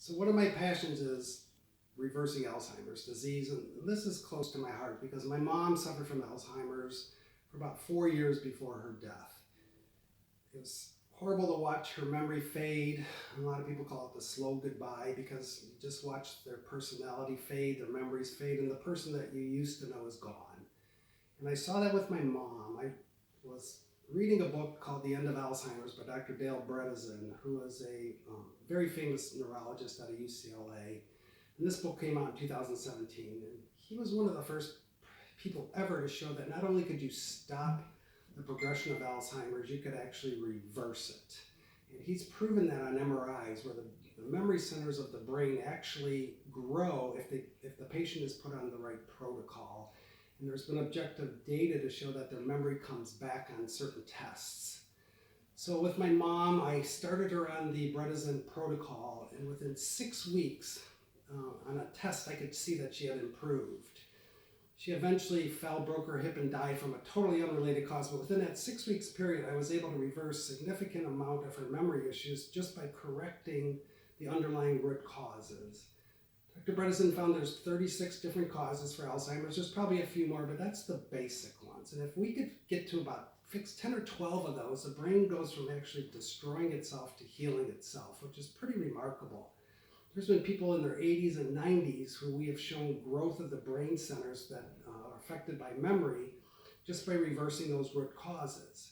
So one of my passions is reversing Alzheimer's disease, and this is close to my heart because my mom suffered from Alzheimer's for about 4 years before her death. It was horrible to watch her memory fade. A lot of people call it the slow goodbye because you just watch their personality fade, their memories fade, and the person that you used to know is gone. And I saw that with my mom. I was reading a book called The End of Alzheimer's by Dr. Dale Bredesen, who is a very famous neurologist out of UCLA. And this book came out in 2017, and he was one of the first people ever to show that not only could you stop the progression of Alzheimer's, you could actually reverse it. And he's proven that on MRIs, where the memory centers of the brain actually grow if the patient is put on the right protocol. And there's been objective data to show that their memory comes back on certain tests. So with my mom, I started her on the Bredesen protocol, and within 6 weeks, on a test, I could see that she had improved. She eventually fell, broke her hip, and died from a totally unrelated cause, but within that 6 weeks period, I was able to reverse a significant amount of her memory issues just by correcting the underlying root causes. Dr. Bredesen found there's 36 different causes for Alzheimer's. There's probably a few more, but that's the basic ones. And if we could get to about fix 10 or 12 of those, the brain goes from actually destroying itself to healing itself, which is pretty remarkable. There's been people in their 80s and 90s who we have shown growth of the brain centers that are affected by memory just by reversing those root causes.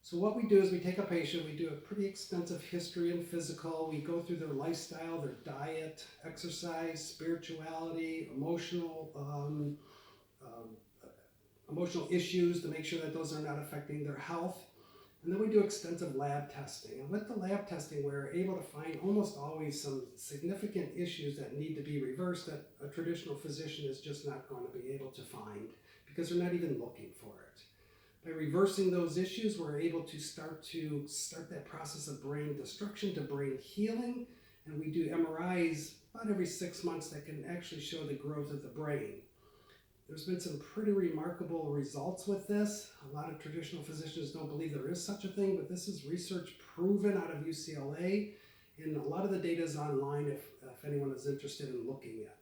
So what we do is we take a patient, we do a pretty extensive history and physical, we go through their lifestyle, their diet, exercise, spirituality, emotional issues to make sure that those are not affecting their health. And then we do extensive lab testing. And with the lab testing, we're able to find almost always some significant issues that need to be reversed that a traditional physician is just not going to be able to find because they're not even looking for it. By reversing those issues, we're able to start that process of brain destruction to brain healing. And we do MRIs about every 6 months that can actually show the growth of the brain. There's been some pretty remarkable results with this. A lot of traditional physicians don't believe there is such a thing, but this is research proven out of UCLA, and a lot of the data is online if anyone is interested in looking at